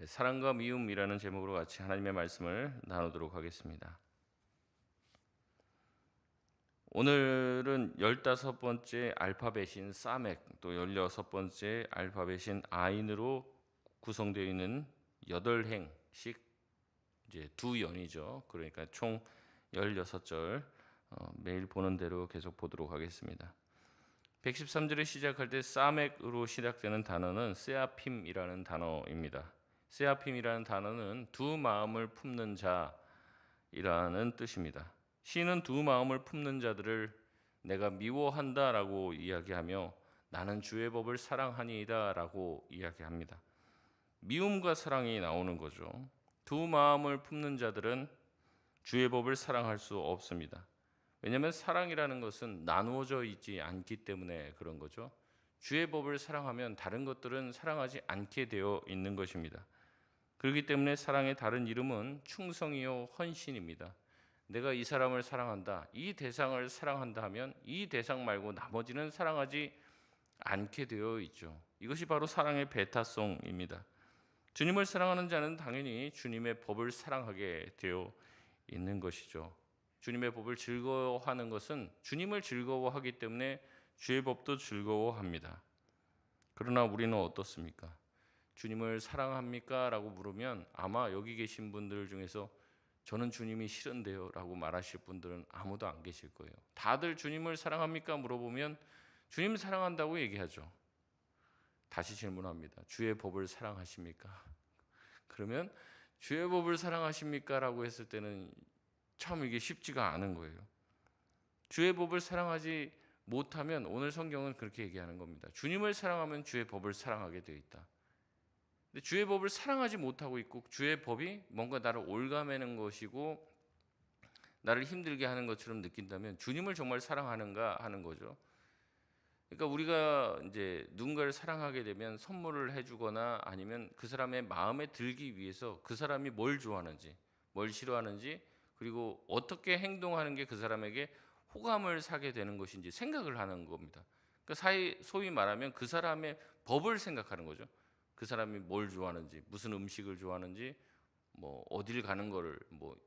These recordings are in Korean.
사랑과 미움이라는 제목으로 같이 하나님의 말씀을 나누도록 하겠습니다. 오늘은 15번째 알파벳인 사맥, 또 16번째 알파벳인 아인으로 구성되어 있는 8행씩 이제 두 연이죠. 그러니까 총 16절 매일 보는 대로 계속 보도록 하겠습니다. 113절에 시작할 때 사맥으로 시작되는 단어는 세아핌이라는 단어입니다. 세아핌이라는 단어는 두 마음을 품는 자이라는 뜻입니다. 시는 두 마음을 품는 자들을 내가 미워한다라고 이야기하며 나는 주의 법을 사랑하니이다라고 이야기합니다. 미움과 사랑이 나오는 거죠. 두 마음을 품는 자들은 주의 법을 사랑할 수 없습니다. 왜냐하면 사랑이라는 것은 나누어져 있지 않기 때문에 그런 거죠. 주의 법을 사랑하면 다른 것들은 사랑하지 않게 되어 있는 것입니다. 그렇기 때문에 사랑의 다른 이름은 충성이요 헌신입니다. 내가 이 사람을 사랑한다, 이 대상을 사랑한다 하면 이 대상 말고 나머지는 사랑하지 않게 되어 있죠. 이것이 바로 사랑의 배타성입니다. 주님을 사랑하는 자는 당연히 주님의 법을 사랑하게 되어 있는 것이죠. 주님의 법을 즐거워하는 것은 주님을 즐거워하기 때문에 주의 법도 즐거워합니다. 그러나 우리는 어떻습니까? 주님을 사랑합니까? 라고 물으면 아마 여기 계신 분들 중에서 저는 주님이 싫은데요 라고 말하실 분들은 아무도 안 계실 거예요. 다들 주님을 사랑합니까? 물어보면 주님 사랑한다고 얘기하죠. 다시 질문합니다. 주의 법을 사랑하십니까? 그러면 주의 법을 사랑하십니까? 라고 했을 때는 참 이게 쉽지가 않은 거예요. 주의 법을 사랑하지 못하면 오늘 성경은 그렇게 얘기하는 겁니다. 주님을 사랑하면 주의 법을 사랑하게 되어 있다. 근데 주의 법을 사랑하지 못하고 있고 주의 법이 뭔가 나를 올가매는 것이고 나를 힘들게 하는 것처럼 느낀다면 주님을 정말 사랑하는가 하는 거죠. 그러니까 우리가 이제 누군가를 사랑하게 되면 선물을 해주거나 아니면 그 사람의 마음에 들기 위해서 그 사람이 뭘 좋아하는지, 뭘 싫어하는지, 그리고 어떻게 행동하는 게 그 사람에게 호감을 사게 되는 것인지 생각을 하는 겁니다. 그러니까 소위 말하면 그 사람의 법을 생각하는 거죠. 그 사람이 뭘 좋아하는지, 무슨 음식을 좋아하는지, 뭐 어딜 가는 거를 뭐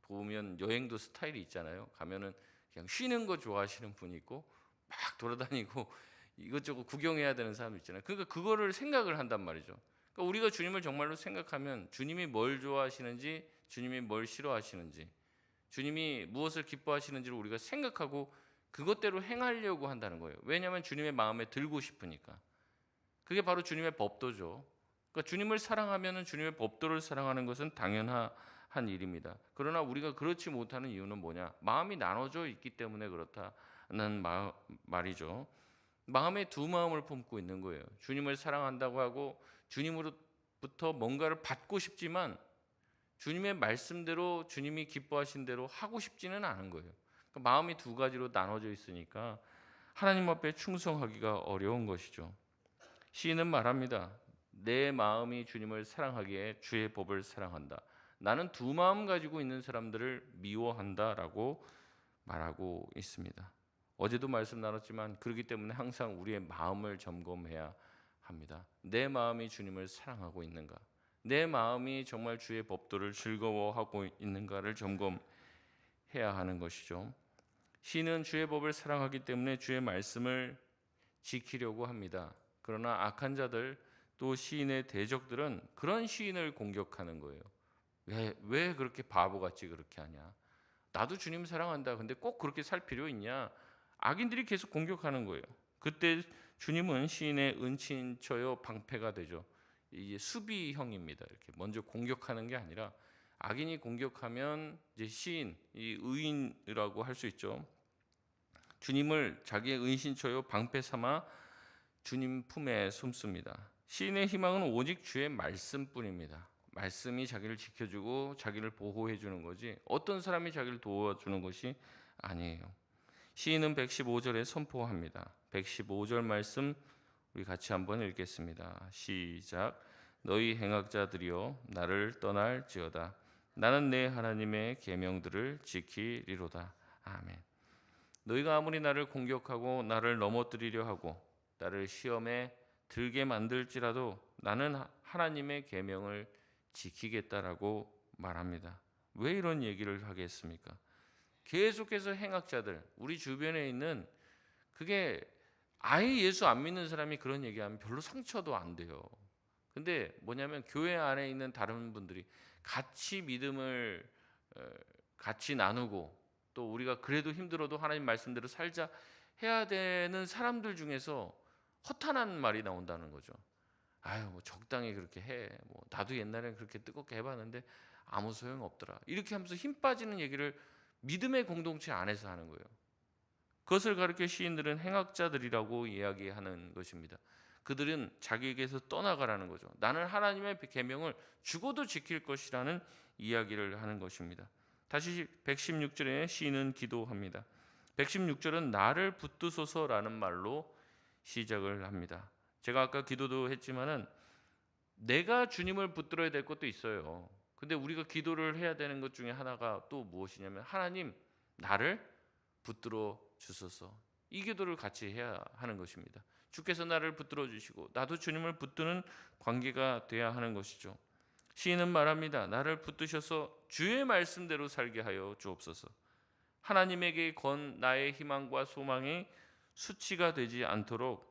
보면 여행도 스타일이 있잖아요. 가면은 그냥 쉬는 거 좋아하시는 분이 있고 막 돌아다니고 이것저것 구경해야 되는 사람 있잖아요. 그러니까 그거를 생각을 한단 말이죠. 그러니까 우리가 주님을 정말로 생각하면 주님이 뭘 좋아하시는지, 주님이 뭘 싫어하시는지, 주님이 무엇을 기뻐하시는지를 우리가 생각하고 그것대로 행하려고 한다는 거예요. 왜냐하면 주님의 마음에 들고 싶으니까. 그게 바로 주님의 법도죠. 그러니까 주님을 사랑하면 주님의 법도를 사랑하는 것은 당연한 일입니다. 그러나 우리가 그렇지 못하는 이유는 뭐냐? 마음이 나눠져 있기 때문에 그렇다는 말이죠. 마음에 두 마음을 품고 있는 거예요. 주님을 사랑한다고 하고 주님으로부터 뭔가를 받고 싶지만 주님의 말씀대로 주님이 기뻐하신 대로 하고 싶지는 않은 거예요. 그러니까 마음이 두 가지로 나눠져 있으니까 하나님 앞에 충성하기가 어려운 것이죠. 시인은 말합니다. 내 마음이 주님을 사랑하기에 주의 법을 사랑한다. 나는 두 마음 가지고 있는 사람들을 미워한다라고 말하고 있습니다. 어제도 말씀 나눴지만 그렇기 때문에 항상 우리의 마음을 점검해야 합니다. 내 마음이 주님을 사랑하고 있는가? 내 마음이 정말 주의 법도를 즐거워하고 있는가를 점검해야 하는 것이죠. 시인은 주의 법을 사랑하기 때문에 주의 말씀을 지키려고 합니다. 그러나 악한 자들 또 시인의 대적들은 그런 시인을 공격하는 거예요. 왜 그렇게 바보같이 그렇게 하냐? 나도 주님 사랑한다. 근데 꼭 그렇게 살 필요 있냐? 악인들이 계속 공격하는 거예요. 그때 주님은 시인의 은친처요 방패가 되죠. 이게 수비형입니다. 이렇게 먼저 공격하는 게 아니라 악인이 공격하면 이제 시인, 이 의인이라고 할 수 있죠. 주님을 자기의 은신처요 방패 삼아 주님 품에 숨습니다. 시인의 희망은 오직 주의 말씀뿐입니다. 말씀이 자기를 지켜주고 자기를 보호해 주는 거지 어떤 사람이 자기를 도와주는 것이 아니에요. 시인은 115절에 선포합니다. 115절 말씀 우리 같이 한번 읽겠습니다. 시작. 너희 행악자들이여 나를 떠날지어다. 나는 내 하나님의 계명들을 지키리로다. 아멘. 너희가 아무리 나를 공격하고 나를 넘어뜨리려 하고 나를 시험에 들게 만들지라도 나는 하나님의 계명을 지키겠다라고 말합니다. 왜 이런 얘기를 하겠습니까? 계속해서 행악자들, 우리 주변에 있는, 그게 아예 예수 안 믿는 사람이 그런 얘기하면 별로 상처도 안 돼요. 근데 뭐냐면 교회 안에 있는 다른 분들이 같이 믿음을 같이 나누고, 또 우리가 그래도 힘들어도 하나님 말씀대로 살자 해야 되는 사람들 중에서 허탄한 말이 나온다는 거죠. 아유, 뭐 적당히 그렇게 해. 뭐 나도 옛날에 그렇게 뜨겁게 해봤는데 아무 소용 없더라. 이렇게 하면서 힘 빠지는 얘기를 믿음의 공동체 안에서 하는 거예요. 그것을 가르쳐 시인들은 행악자들이라고 이야기하는 것입니다. 그들은 자기에게서 떠나가라는 거죠. 나는 하나님의 계명을 죽어도 지킬 것이라는 이야기를 하는 것입니다. 다시 116절에 시인은 기도합니다. 116절은 나를 붙드소서라는 말로 시작을 합니다. 제가 아까 기도도 했지만은 내가 주님을 붙들어야 될 것도 있어요. 근데 우리가 기도를 해야 되는 것 중에 하나가 또 무엇이냐면 하나님 나를 붙들어 주소서. 이 기도를 같이 해야 하는 것입니다. 주께서 나를 붙들어 주시고 나도 주님을 붙드는 관계가 돼야 하는 것이죠. 시인은 말합니다. 나를 붙드셔서 주의 말씀대로 살게 하여 주옵소서. 하나님에게 건 나의 희망과 소망이 수치가 되지 않도록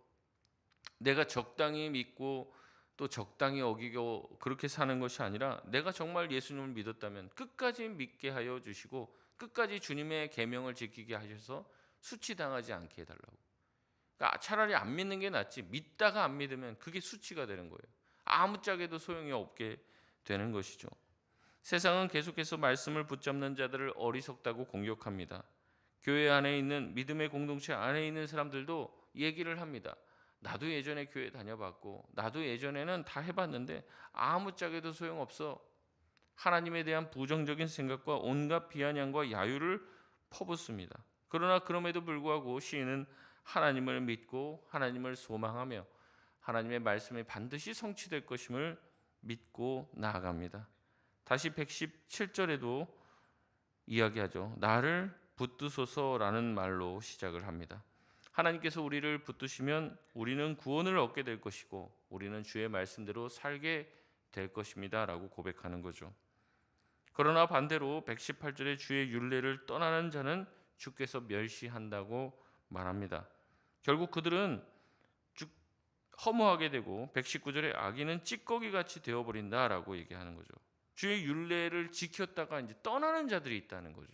내가 적당히 믿고 또 적당히 어기고 그렇게 사는 것이 아니라 내가 정말 예수님을 믿었다면 끝까지 믿게 하여 주시고 끝까지 주님의 계명을 지키게 하셔서 수치당하지 않게 해달라고. 그러니까 차라리 안 믿는 게 낫지, 믿다가 안 믿으면 그게 수치가 되는 거예요. 아무짝에도 소용이 없게 되는 것이죠. 세상은 계속해서 말씀을 붙잡는 자들을 어리석다고 공격합니다. 교회 안에 있는 믿음의 공동체 안에 있는 사람들도 얘기를 합니다. 나도 예전에 교회 다녀봤고 나도 예전에는 다 해봤는데 아무짝에도 소용없어. 하나님에 대한 부정적인 생각과 온갖 비아냥과 야유를 퍼붓습니다. 그러나 그럼에도 불구하고 시인은 하나님을 믿고 하나님을 소망하며 하나님의 말씀이 반드시 성취될 것임을 믿고 나아갑니다. 다시 117절에도 이야기하죠. 나를 붙드소서라는 말로 시작을 합니다. 하나님께서 우리를 붙드시면 우리는 구원을 얻게 될 것이고 우리는 주의 말씀대로 살게 될 것입니다 라고 고백하는 거죠. 그러나 반대로 118절에 주의 율례를 떠나는 자는 주께서 멸시한다고 말합니다. 결국 그들은 허무하게 되고 119절에 악인은 찌꺼기같이 되어버린다라고 얘기하는 거죠. 주의 율례를 지켰다가 이제 떠나는 자들이 있다는 거죠.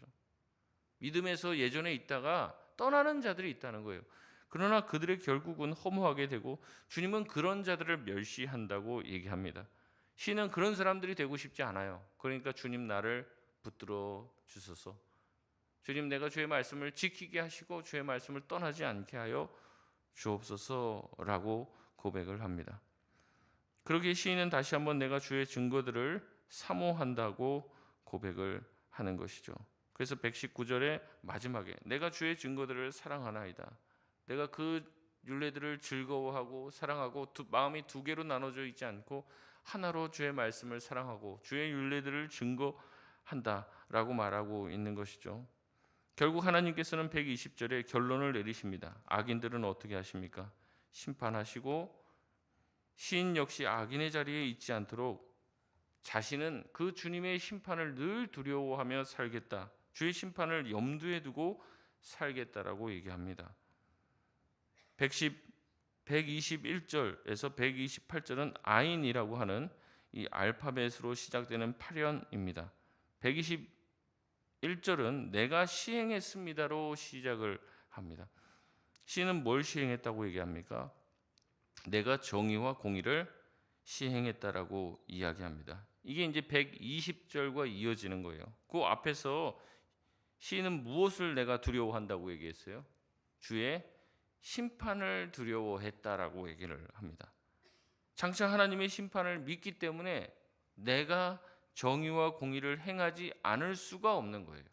믿음에서 예전에 있다가 떠나는 자들이 있다는 거예요. 그러나 그들의 결국은 허무하게 되고 주님은 그런 자들을 멸시한다고 얘기합니다. 시는 그런 사람들이 되고 싶지 않아요. 그러니까 주님 나를 붙들어 주소서. 주님 내가 주의 말씀을 지키게 하시고 주의 말씀을 떠나지 않게 하여 주옵소서라고 고백을 합니다. 그러기에 시인은 다시 한번 내가 주의 증거들을 사모한다고 고백을 하는 것이죠. 그래서 119절의 마지막에 내가 주의 증거들을 사랑하나이다. 내가 그 율례들을 즐거워하고 사랑하고 마음이 두 개로 나눠져 있지 않고 하나로 주의 말씀을 사랑하고 주의 율례들을 증거한다라고 말하고 있는 것이죠. 결국 하나님께서는 120절에 결론을 내리십니다. 악인들은 어떻게 하십니까? 심판하시고 시인 역시 악인의 자리에 있지 않도록 자신은 그 주님의 심판을 늘 두려워하며 살겠다. 주의 심판을 염두에 두고 살겠다라고 얘기합니다. 121절에서 128절은 아인이라고 하는 이 알파벳으로 시작되는 파련입니다. 121절은 내가 시행했습니다로 시작을 합니다. 시는 뭘 시행했다고 얘기합니까? 내가 정의와 공의를 시행했다라고 이야기합니다. 이게 이제 120절과 이어지는 거예요. 그 앞에서 시인은 무엇을 내가 두려워한다고 얘기했어요? 주의 심판을 두려워했다라고 얘기를 합니다. 장차 하나님의 심판을 믿기 때문에 내가 정의와 공의를 행하지 않을 수가 없는 거예요.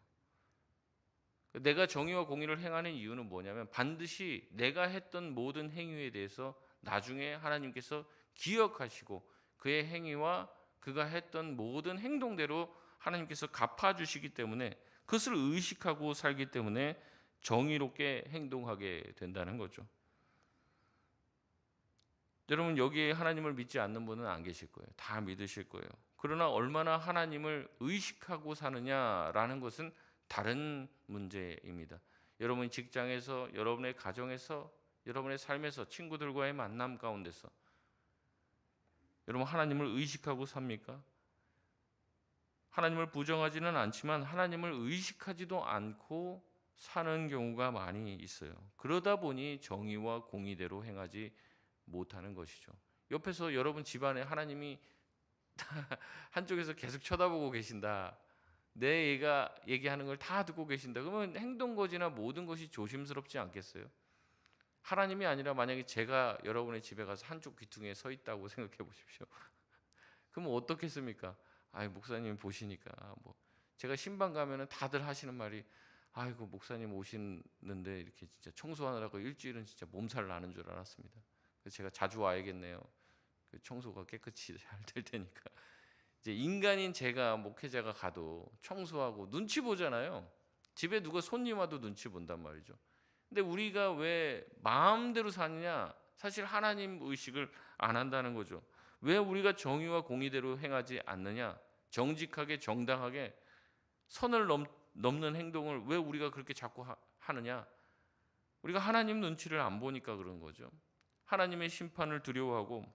내가 정의와 공의를 행하는 이유는 뭐냐면 반드시 내가 했던 모든 행위에 대해서 나중에 하나님께서 기억하시고 그의 행위와 그가 했던 모든 행동대로 하나님께서 갚아주시기 때문에 그것을 의식하고 살기 때문에 정의롭게 행동하게 된다는 거죠. 여러분 여기에 하나님을 믿지 않는 분은 안 계실 거예요. 다 믿으실 거예요. 그러나 얼마나 하나님을 의식하고 사느냐라는 것은 다른 문제입니다. 여러분 직장에서, 여러분의 가정에서, 여러분의 삶에서, 친구들과의 만남 가운데서 여러분 하나님을 의식하고 삽니까? 하나님을 부정하지는 않지만 하나님을 의식하지도 않고 사는 경우가 많이 있어요. 그러다 보니 정의와 공의대로 행하지 못하는 것이죠. 옆에서 여러분 집안에 하나님이 한쪽에서 계속 쳐다보고 계신다. 내 얘가 얘기하는 걸 다 듣고 계신다. 그러면 행동거지나 모든 것이 조심스럽지 않겠어요? 하나님이 아니라 만약에 제가 여러분의 집에 가서 한쪽 귀퉁이에 서 있다고 생각해 보십시오. 그럼 어떻겠습니까? 아이 목사님 보시니까 뭐 제가 신방 가면은 다들 하시는 말이 아이고 목사님 오시는데 이렇게 진짜 청소하느라고 일주일은 진짜 몸살 나는 줄 알았습니다. 그래서 제가 자주 와야겠네요. 그 청소가 깨끗이 잘 될 테니까. 이제 인간인 제가 목회자가 가도 청소하고 눈치 보잖아요. 집에 누가 손님 와도 눈치 본단 말이죠. 근데 우리가 왜 마음대로 사느냐? 사실 하나님 의식을 안 한다는 거죠. 왜 우리가 정의와 공의대로 행하지 않느냐? 정직하게 정당하게 선을 넘는 행동을 왜 우리가 그렇게 자꾸 하느냐? 우리가 하나님 눈치를 안 보니까 그런 거죠. 하나님의 심판을 두려워하고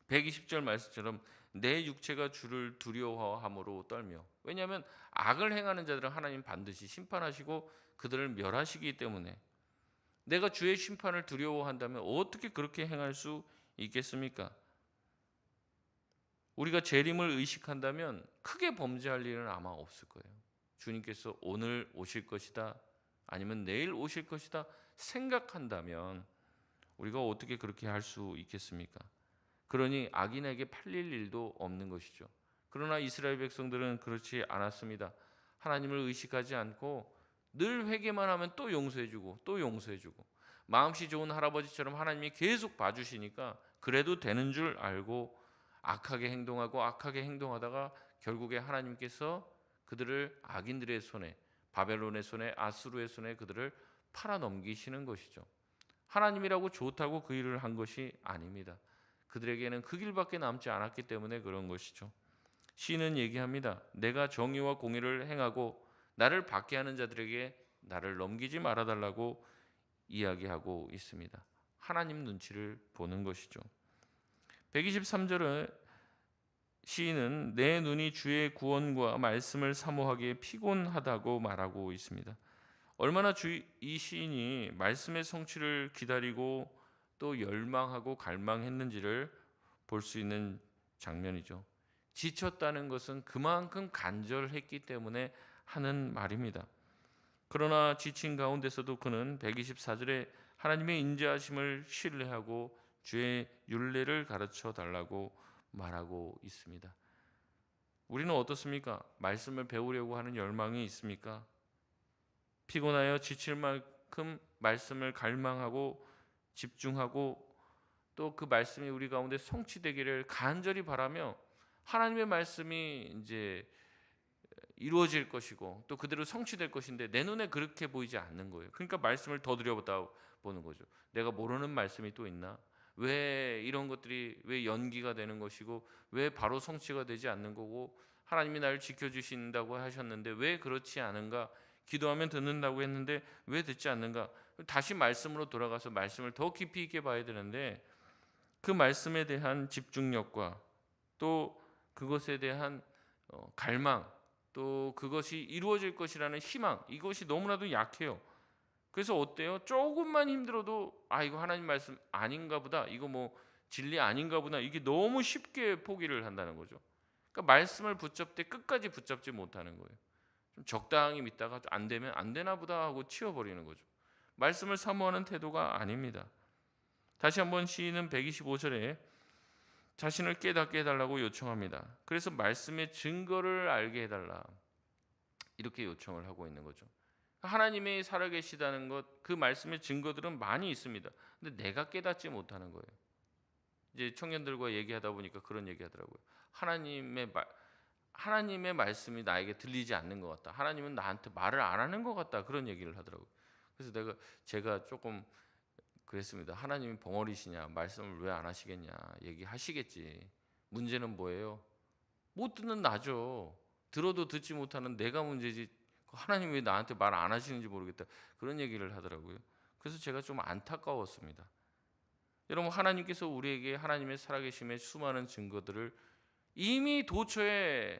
120절 말씀처럼 내 육체가 주를 두려워함으로 떨며, 왜냐하면 악을 행하는 자들은 하나님 반드시 심판하시고 그들을 멸하시기 때문에 내가 주의 심판을 두려워한다면 어떻게 그렇게 행할 수 있겠습니까? 우리가 재림을 의식한다면 크게 범죄할 일은 아마 없을 거예요. 주님께서 오늘 오실 것이다, 아니면 내일 오실 것이다 생각한다면 우리가 어떻게 그렇게 할 수 있겠습니까? 그러니 악인에게 팔릴 일도 없는 것이죠. 그러나 이스라엘 백성들은 그렇지 않았습니다. 하나님을 의식하지 않고 늘 회개만 하면 또 용서해주고 또 용서해주고, 마음씨 좋은 할아버지처럼 하나님이 계속 봐주시니까 그래도 되는 줄 알고 악하게 행동하고 악하게 행동하다가 결국에 하나님께서 그들을 악인들의 손에, 바벨론의 손에, 아수르의 손에 그들을 팔아 넘기시는 것이죠. 하나님이라고 좋다고 그 일을 한 것이 아닙니다. 그들에게는 그 길밖에 남지 않았기 때문에 그런 것이죠. 시인은 얘기합니다. 내가 정의와 공의를 행하고 나를 받게 하는 자들에게 나를 넘기지 말아달라고 이야기하고 있습니다. 하나님 눈치를 보는 것이죠. 123절은 시인은 내 눈이 주의 구원과 말씀을 사모하기에 피곤하다고 말하고 있습니다. 얼마나 이 시인이 말씀의 성취를 기다리고 또 열망하고 갈망했는지를 볼 수 있는 장면이죠. 지쳤다는 것은 그만큼 간절했기 때문에 하는 말입니다. 그러나 지친 가운데서도 그는 124절에 하나님의 인자하심을 신뢰하고 주의 율례를 가르쳐 달라고 말하고 있습니다. 우리는 어떻습니까? 말씀을 배우려고 하는 열망이 있습니까? 피곤하여 지칠 만큼 말씀을 갈망하고 집중하고 또 그 말씀이 우리 가운데 성취되기를 간절히 바라며 하나님의 말씀이 이제 이루어질 것이고 또 그대로 성취될 것인데 내 눈에 그렇게 보이지 않는 거예요. 그러니까 말씀을 더 들여다보는 거죠. 내가 모르는 말씀이 또 있나? 왜 이런 것들이 왜 연기가 되는 것이고 왜 바로 성취가 되지 않는 거고, 하나님이 나를 지켜주신다고 하셨는데 왜 그렇지 않은가? 기도하면 듣는다고 했는데 왜 듣지 않는가? 다시 말씀으로 돌아가서 말씀을 더 깊이 있게 봐야 되는데 그 말씀에 대한 집중력과 또 그것에 대한 갈망, 또 그것이 이루어질 것이라는 희망, 이것이 너무나도 약해요. 그래서 어때요? 조금만 힘들어도 이거 하나님 말씀 아닌가 보다, 이거 뭐 진리 아닌가 보다, 이게 너무 쉽게 포기를 한다는 거죠. 그러니까 말씀을 붙잡되 끝까지 붙잡지 못하는 거예요. 좀 적당히 믿다가 안 되면 안 되나 보다 하고 치워버리는 거죠. 말씀을 사모하는 태도가 아닙니다. 다시 한번 시인은 125절에 자신을 깨닫게 해달라고 요청합니다. 그래서 말씀의 증거를 알게 해달라, 이렇게 요청을 하고 있는 거죠. 하나님이 살아계시다는 것, 그 말씀의 증거들은 많이 있습니다. 근데 내가 깨닫지 못하는 거예요. 이제 청년들과 얘기하다 보니까 그런 얘기하더라고요. 하나님의 말씀이 나에게 들리지 않는 것 같다. 하나님은 나한테 말을 안 하는 것 같다. 그런 얘기를 하더라고요. 그래서 제가 조금 그랬습니다. 하나님이 벙어리시냐, 말씀을 왜 안 하시겠냐 얘기하시겠지. 문제는 뭐예요? 못 듣는 나죠. 들어도 듣지 못하는 내가 문제지, 하나님 왜 나한테 말 안 하시는지 모르겠다, 그런 얘기를 하더라고요. 그래서 제가 좀 안타까웠습니다. 여러분, 하나님께서 우리에게 하나님의 살아계심의 수많은 증거들을 이미 도처에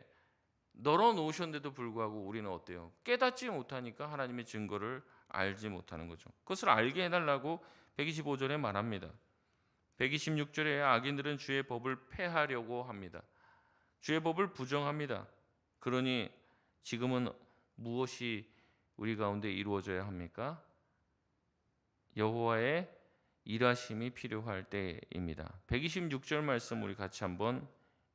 널어 놓으셨는데도 불구하고 우리는 어때요? 깨닫지 못하니까 하나님의 증거를 알지 못하는 거죠. 그것을 알게 해달라고 125절에 말합니다. 126절에 악인들은 주의 법을 폐하려고 합니다. 주의 법을 부정합니다. 그러니 지금은 무엇이 우리 가운데 이루어져야 합니까? 여호와의 일하심이 필요할 때입니다. 126절 말씀 우리 같이 한번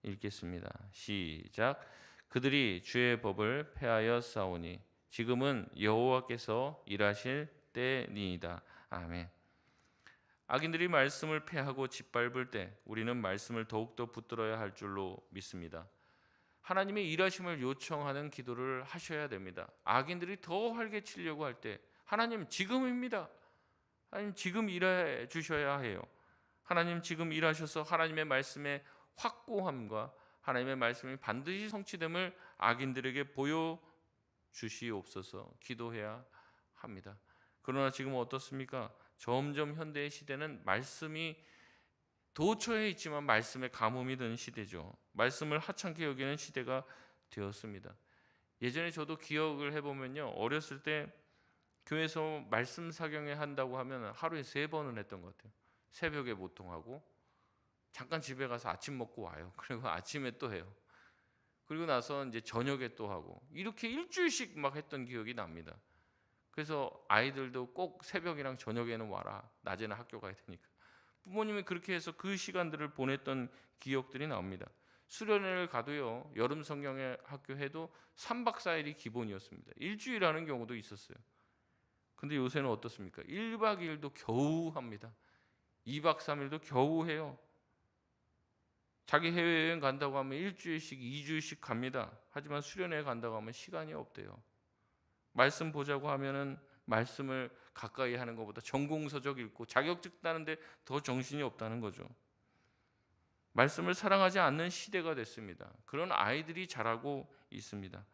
읽겠습니다. 시작. 그들이 주의 법을 폐하여 싸우니 지금은 여호와께서 일하실 때니이다. 아멘. 악인들이 말씀을 폐하고 짓밟을 때 우리는 말씀을 더욱더 붙들어야 할 줄로 믿습니다. 하나님의 일하심을 요청하는 기도를 하셔야 됩니다. 악인들이 더 활개치려고 할 때 하나님 지금입니다. 하나님 지금 일해 주셔야 해요. 하나님 지금 일하셔서 하나님의 말씀의 확고함과 하나님의 말씀이 반드시 성취됨을 악인들에게 보여주시옵소서 기도해야 합니다. 그러나 지금 어떻습니까? 점점 현대의 시대는 말씀이 도처에 있지만 말씀의 가뭄이 드는 시대죠. 말씀을 하찮게 여기는 시대가 되었습니다. 예전에 저도 기억을 해보면요, 어렸을 때 교회에서 말씀 사경회 한다고 하면 하루에 3번은 했던 것 같아요. 새벽에 보통 하고 잠깐 집에 가서 아침 먹고 와요. 그리고 아침에 또 해요. 그리고 나서 이제 저녁에 또 하고, 이렇게 일주일씩 막 했던 기억이 납니다. 그래서 아이들도 꼭 새벽이랑 저녁에는 와라, 낮에는 학교 가야 되니까. 부모님이 그렇게 해서 그 시간들을 보냈던 기억들이 나옵니다. 수련회를 가도요, 여름 성경의 학교 해도 3박 4일이 기본이었습니다. 일주일 하는 경우도 있었어요. 근데 요새는 어떻습니까? 1박 2일도 겨우 합니다. 2박 3일도 겨우 해요. 자기 해외여행 간다고 하면 일주일씩 2주일씩 갑니다. 하지만 수련회 간다고 하면 시간이 없대요. 말씀 보자고 하면은 말씀을 가까이 하는 것보다 전공서적 읽고 자격증 따는데 더 정신이 없다는 거죠. 말씀을 사랑하지 않는 시대가 됐습니다. 그런 아이들이 자라고 있습니다.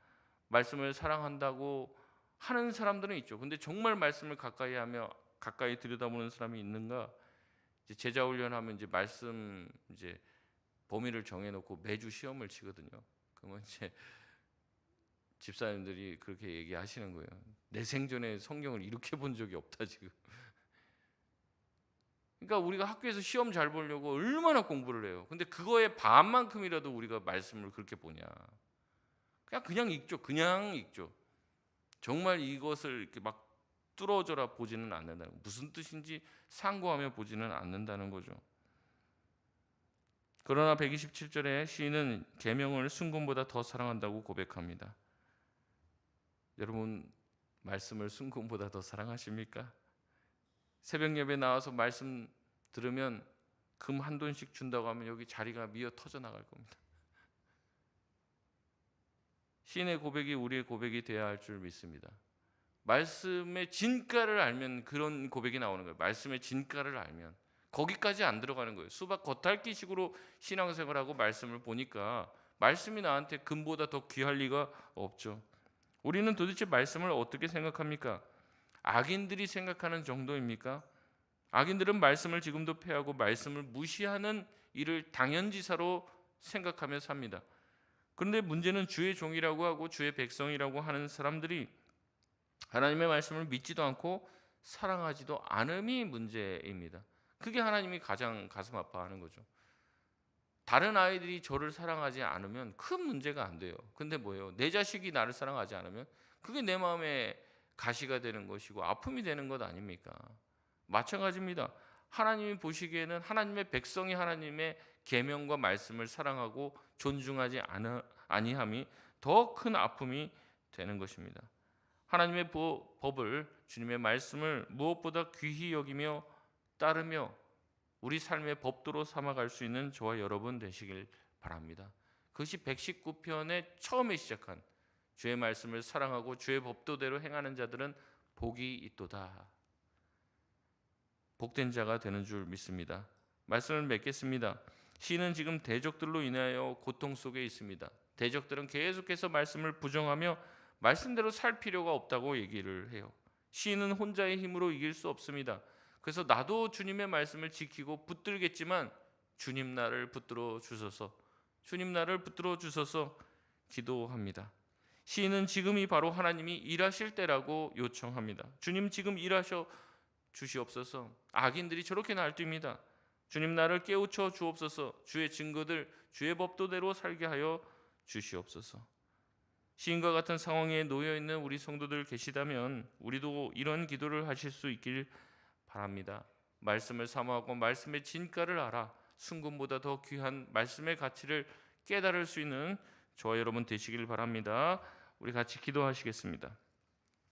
말씀을 사랑한다고 하는 사람들은 있죠. 근데 정말 말씀을 가까이 하며 가까이 들여다보는 사람이 있는가? 이제 제자 훈련하면 이제 말씀 이제 범위를 정해놓고 매주 시험을 치거든요. 그러면 이제 집사님들이 그렇게 얘기하시는 거예요. 내 생전에 성경을 이렇게 본 적이 없다 지금. 그러니까 우리가 학교에서 시험 잘 보려고 얼마나 공부를 해요. 근데 그거의 반만큼이라도 우리가 말씀을 그렇게 보냐? 그냥 읽죠. 그냥 읽죠. 정말 이것을 이렇게 막 뚫어져라 보지는 않는다는, 무슨 뜻인지 상고하며 보지는 않는다는 거죠. 그러나 127절에 시인은 계명을 순금보다 더 사랑한다고 고백합니다. 여러분, 말씀을 순금보다 더 사랑하십니까? 새벽 예배 나와서 말씀 들으면 금 한 돈씩 준다고 하면 여기 자리가 미어 터져 나갈 겁니다. 시인의 고백이 우리의 고백이 되어야 할 줄 믿습니다. 말씀의 진가를 알면 그런 고백이 나오는 거예요. 말씀의 진가를 알면. 거기까지 안 들어가는 거예요. 수박 겉핥기식으로 신앙생활하고 말씀을 보니까 말씀이 나한테 금보다 더 귀할 리가 없죠. 우리는 도대체 말씀을 어떻게 생각합니까? 악인들이 생각하는 정도입니까? 악인들은 말씀을 지금도 폐하고 말씀을 무시하는 일을 당연지사로 생각하며 삽니다. 그런데 문제는 주의 종이라고 하고 주의 백성이라고 하는 사람들이 하나님의 말씀을 믿지도 않고 사랑하지도 않음이 문제입니다. 그게 하나님이 가장 가슴 아파하는 거죠. 다른 아이들이 저를 사랑하지 않으면 큰 문제가 안 돼요. 근데 뭐예요? 내 자식이 나를 사랑하지 않으면 그게 내 마음에 가시가 되는 것이고 아픔이 되는 것 아닙니까? 마찬가지입니다. 하나님이 보시기에는 하나님의 백성이 하나님의 계명과 말씀을 사랑하고 존중하지 아니함이 더 큰 아픔이 되는 것입니다. 하나님의 법을, 주님의 말씀을 무엇보다 귀히 여기며 따르며 우리 삶의 법도로 삼아갈 수 있는 저와 여러분 되시길 바랍니다. 그것이 119편의 처음에 시작한 주의 말씀을 사랑하고 주의 법도대로 행하는 자들은 복이 있도다. 복된 자가 되는 줄 믿습니다. 말씀을 맺겠습니다. 시인은 지금 대적들로 인하여 고통 속에 있습니다. 대적들은 계속해서 말씀을 부정하며 말씀대로 살 필요가 없다고 얘기를 해요. 시인은 혼자의 힘으로 이길 수 없습니다. 그래서 나도 주님의 말씀을 지키고 붙들겠지만 주님 나를 붙들어 주소서, 주님 나를 붙들어 주소서 기도합니다. 시인은 지금이 바로 하나님이 일하실 때라고 요청합니다. 주님 지금 일하셔 주시옵소서. 악인들이 저렇게 날뛰입니다. 주님 나를 깨우쳐 주옵소서. 주의 증거들 주의 법도대로 살게 하여 주시옵소서. 시인과 같은 상황에 놓여 있는 우리 성도들 계시다면 우리도 이런 기도를 하실 수 있길 바랍니다. 말씀을 사모하고 말씀의 진가를 알아 순금보다 더 귀한 말씀의 가치를 깨달을 수 있는 저와 여러분 되시길 바랍니다. 우리 같이 기도하시겠습니다.